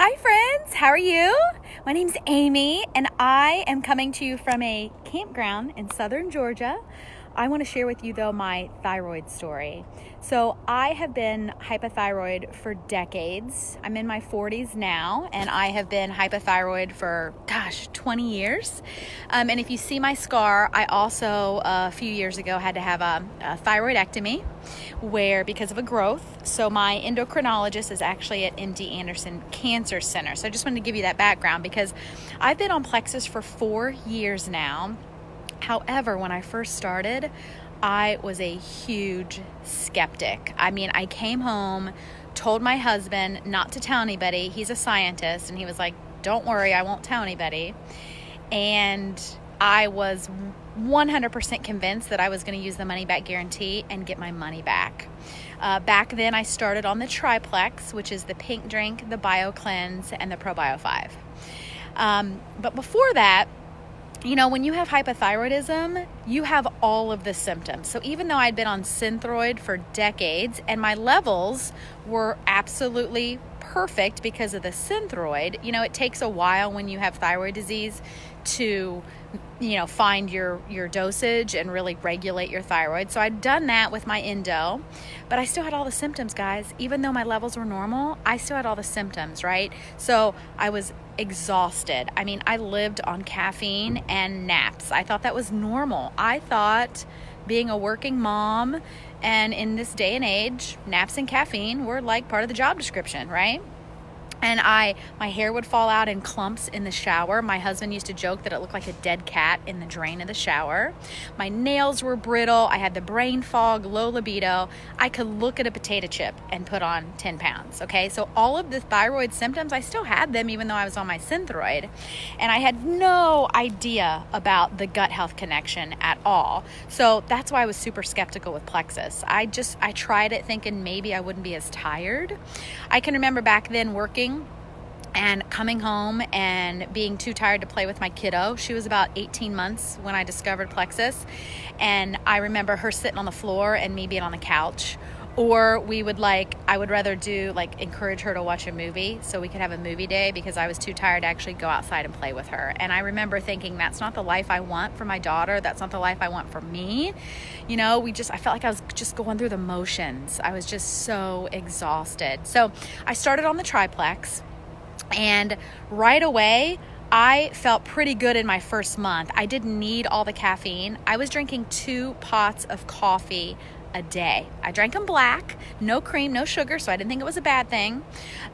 Hi friends, how are you? My name's Amy and I am coming to you from a campground in southern Georgia. I want to share with you though my thyroid story. So I have been hypothyroid for decades. I'm in my 40s now and I have been hypothyroid for 20 years. And if you see my scar, I also a few years ago had to have a thyroidectomy because of a growth. So my endocrinologist is actually at MD Anderson Cancer Center. So I just wanted to give you that background because I've been on Plexus for 4 years now. However, when I first started, I was a huge skeptic. I came home, told my husband not to tell anybody. He's a scientist, and he was like, "Don't worry, I won't tell anybody." And I was 100% convinced that I was going to use the money back guarantee and get my money back. Back then, I started on the Triplex, which is the Pink Drink, the Bio Cleanse, and the ProBio 5. But before that, when you have hypothyroidism, you have all of the symptoms. So even though I'd been on Synthroid for decades and my levels were absolutely perfect because of the Synthroid, it takes a while when you have thyroid disease to find your dosage and really regulate your thyroid. So I'd done that with my endo, but I still had all the symptoms, guys. Even though my levels were normal, I still had all the symptoms, right? So I was exhausted. I lived on caffeine and naps. I thought that was normal. I thought being a working mom and in this day and age, naps and caffeine were like part of the job description, right? And my hair would fall out in clumps in the shower. My husband used to joke that it looked like a dead cat in the drain of the shower. My nails were brittle. I had the brain fog, low libido. I could look at a potato chip and put on 10 pounds, okay? So all of the thyroid symptoms, I still had them even though I was on my Synthroid. And I had no idea about the gut health connection at all. So that's why I was super skeptical with Plexus. I tried it thinking maybe I wouldn't be as tired. I can remember back then working and coming home and being too tired to play with my kiddo. She was about 18 months when I discovered Plexus. And I remember her sitting on the floor and me being on the couch. Or I would rather encourage her to watch a movie so we could have a movie day because I was too tired to actually go outside and play with her. And I remember thinking, that's not the life I want for my daughter. That's not the life I want for me. I felt like I was just going through the motions. I was just so exhausted. So I started on the Triplex. And right away, I felt pretty good in my first month. I didn't need all the caffeine. I was drinking 2 pots of coffee a day. I drank them black, no cream, no sugar, so I didn't think it was a bad thing.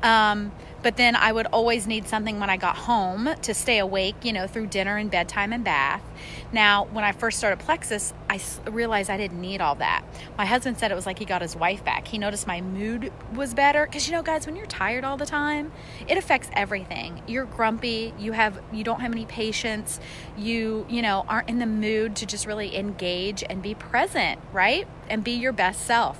But then I would always need something when I got home to stay awake, through dinner and bedtime and bath. Now, when I first started Plexus, I realized I didn't need all that. My husband said it was like he got his wife back. He noticed my mood was better. Because, guys, when you're tired all the time, it affects everything. You're grumpy. You don't have any patience. You aren't in the mood to just really engage and be present, right? And be your best self.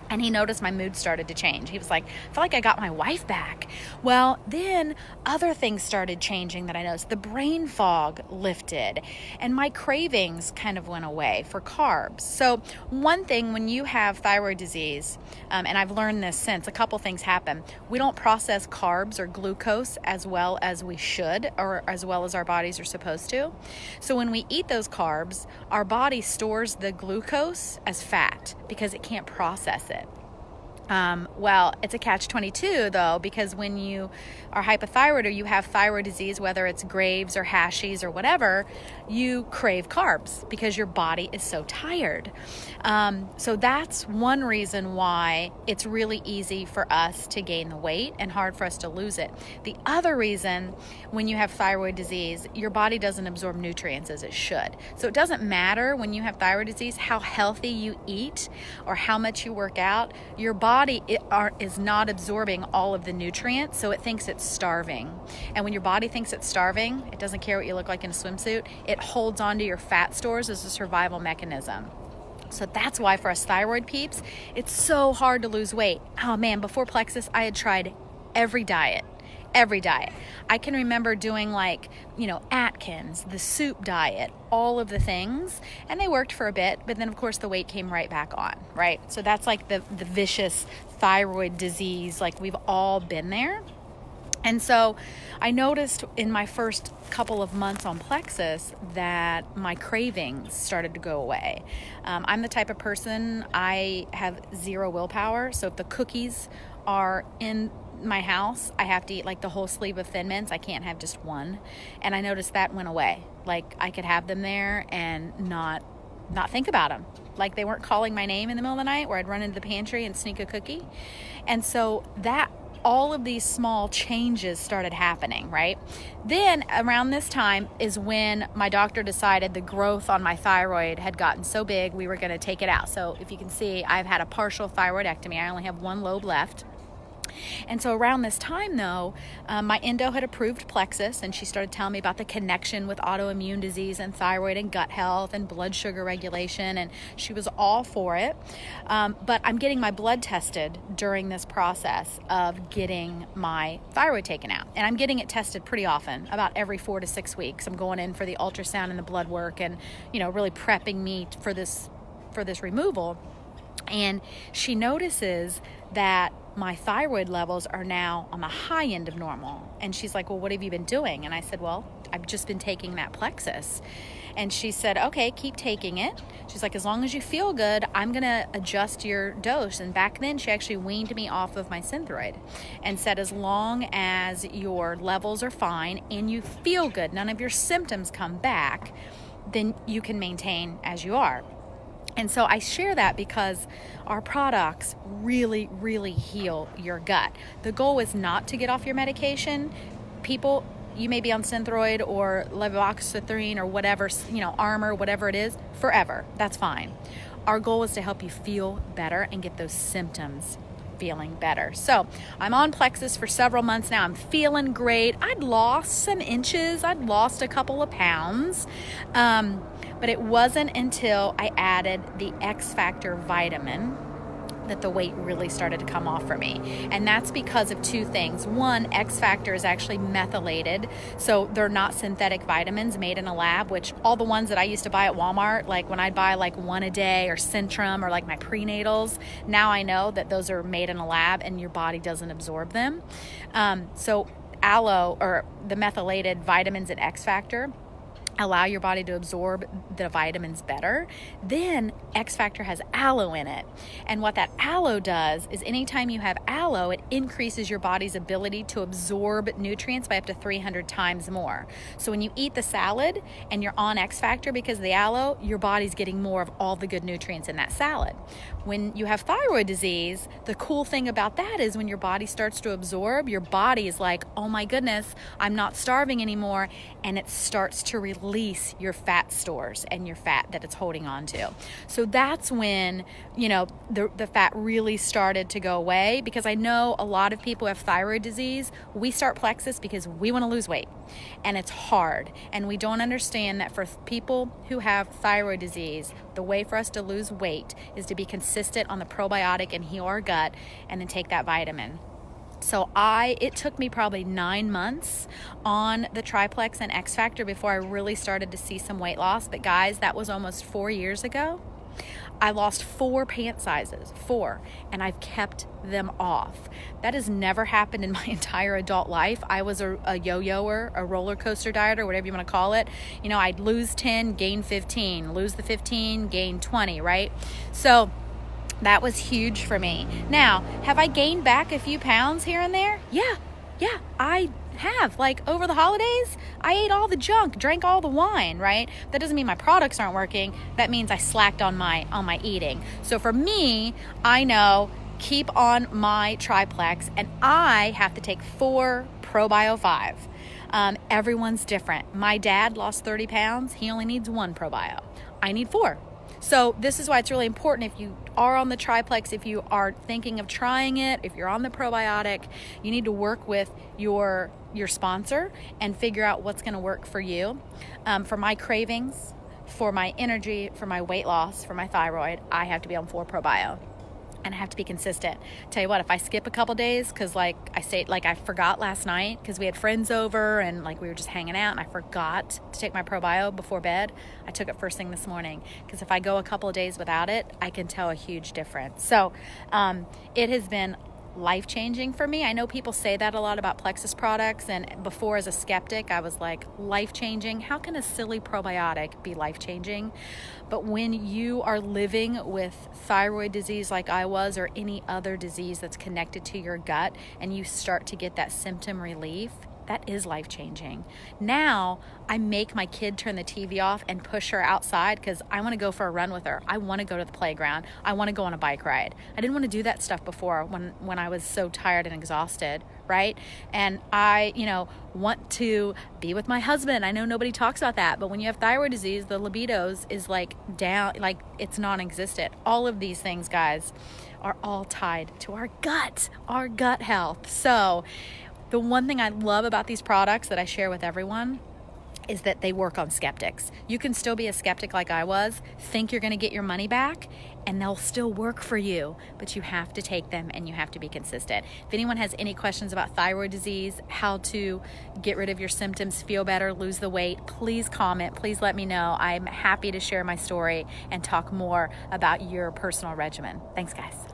And he noticed my mood started to change. He was like, I feel like I got my wife back. Well, then other things started changing that I noticed. The brain fog lifted and my cravings kind of went away for carbs. So one thing when you have thyroid disease, and I've learned this since, a couple things happen. We don't process carbs or glucose as well as we should, or as well as our bodies are supposed to. So when we eat those carbs, our body stores the glucose as fat because it can't process it. Well, it's a catch-22 though, because when you are hypothyroid or you have thyroid disease, whether it's Graves or Hashimoto's or whatever, you crave carbs because your body is so tired. So that's one reason why it's really easy for us to gain the weight and hard for us to lose it. The other reason, when you have thyroid disease, your body doesn't absorb nutrients as it should. So it doesn't matter when you have thyroid disease how healthy you eat or how much you work out, your body is not absorbing all of the nutrients, so it thinks it's starving. And when your body thinks it's starving, it doesn't care what you look like in a swimsuit. It holds onto your fat stores as a survival mechanism. So that's why for us thyroid peeps, it's so hard to lose weight. Oh man, before Plexus, I had tried every diet. I can remember doing Atkins, the soup diet, all of the things, and they worked for a bit, but then of course the weight came right back on, right? So that's like the vicious thyroid disease, like we've all been there. And so I noticed in my first couple of months on Plexus that my cravings started to go away. I'm the type of person, I have zero willpower. So if the cookies are in my house, I have to eat like the whole sleeve of Thin Mints. I can't have just one. And I noticed that went away. Like I could have them there and not think about them. Like they weren't calling my name in the middle of the night where I'd run into the pantry and sneak a cookie. And so all of these small changes started happening, right? Then around this time is when my doctor decided the growth on my thyroid had gotten so big we were going to take it out. So if you can see, I've had a partial thyroidectomy. I only have one lobe left. And so around this time, though, my endo had approved Plexus, and she started telling me about the connection with autoimmune disease and thyroid and gut health and blood sugar regulation, and she was all for it. But I'm getting my blood tested during this process of getting my thyroid taken out. And I'm getting it tested pretty often, about every 4 to 6 weeks. I'm going in for the ultrasound and the blood work and, really prepping me for this removal. And she notices that my thyroid levels are now on the high end of normal. And she's like, well, what have you been doing? And I said, well, I've just been taking that Plexus. And she said, okay, keep taking it. She's like, as long as you feel good, I'm going to adjust your dose. And back then, she actually weaned me off of my Synthroid and said, as long as your levels are fine and you feel good, none of your symptoms come back, then you can maintain as you are. And so I share that because our products really, really heal your gut. The goal is not to get off your medication. People, you may be on Synthroid or levavoxathrin or whatever, Armor, whatever it is, forever. That's fine. Our goal is to help you feel better and get those symptoms feeling better. So I'm on Plexus for several months now. I'm feeling great. I'd lost some inches. I'd lost a couple of pounds. But it wasn't until I added the X Factor vitamin that the weight really started to come off for me. And that's because of two things. One, X Factor is actually methylated, so they're not synthetic vitamins made in a lab, which all the ones that I used to buy at Walmart, like when I'd buy like One A Day or Centrum or like my prenatals, now I know that those are made in a lab and your body doesn't absorb them. So aloe, or the methylated vitamins in X Factor, allow your body to absorb the vitamins better. Then X Factor has aloe in it. And what that aloe does is anytime you have aloe, it increases your body's ability to absorb nutrients by up to 300 times more. So when you eat the salad and you're on X Factor because of the aloe, your body's getting more of all the good nutrients in that salad. When you have thyroid disease, the cool thing about that is when your body starts to absorb, your body is like, oh my goodness, I'm not starving anymore. And it starts to release your fat stores and your fat that it's holding on to. So that's when, the fat really started to go away, because I know a lot of people who have thyroid disease, we start Plexus because we want to lose weight. And it's hard. And we don't understand that for people who have thyroid disease, the way for us to lose weight is to be consistent on the probiotic and heal our gut and then take that vitamin. So it took me probably 9 months on the Triplex and X Factor before I really started to see some weight loss. But guys, that was almost 4 years ago. I lost 4 pant sizes, 4, and I've kept them off. That has never happened in my entire adult life. I was a yo-yoer, a roller coaster dieter, whatever you want to call it. I'd lose 10, gain 15, lose the 15, gain 20, right? So that was huge for me. Now, have I gained back a few pounds here and there? Yeah, I have. Like over the holidays, I ate all the junk, drank all the wine, right? That doesn't mean my products aren't working. That means I slacked on my eating. So for me, I know, keep on my Triplex, and I have to take 4 ProBio 5. Everyone's different. My dad lost 30 pounds. He only needs 1 ProBio. I need 4. So this is why it's really important, if you are on the Triplex, if you are thinking of trying it, if you're on the probiotic, you need to work with your sponsor and figure out what's going to work for you. For my cravings, for my energy, for my weight loss, for my thyroid, I have to be on 4 ProBio. And I have to be consistent. Tell you what, if I skip a couple days, because I forgot last night because we had friends over and we were just hanging out, and I forgot to take my ProBio before bed. I took it first thing this morning, because if I go a couple of days without it, I can tell a huge difference. So it has been life-changing for me. I know people say that a lot about Plexus products, and before, as a skeptic, I was like, life-changing? How can a silly probiotic be life-changing? But when you are living with thyroid disease like I was, or any other disease that's connected to your gut, and you start to get that symptom relief, that is life-changing. Now, I make my kid turn the TV off and push her outside because I want to go for a run with her. I want to go to the playground. I want to go on a bike ride. I didn't want to do that stuff before when I was so tired and exhausted, right? And I, want to be with my husband. I know nobody talks about that, but when you have thyroid disease, the libidos is like down, like it's non-existent. All of these things, guys, are all tied to our gut health. So the one thing I love about these products that I share with everyone is that they work on skeptics. You can still be a skeptic like I was, think you're going to get your money back, and they'll still work for you, but you have to take them and you have to be consistent. If anyone has any questions about thyroid disease, how to get rid of your symptoms, feel better, lose the weight, please comment, please let me know. I'm happy to share my story and talk more about your personal regimen. Thanks, guys.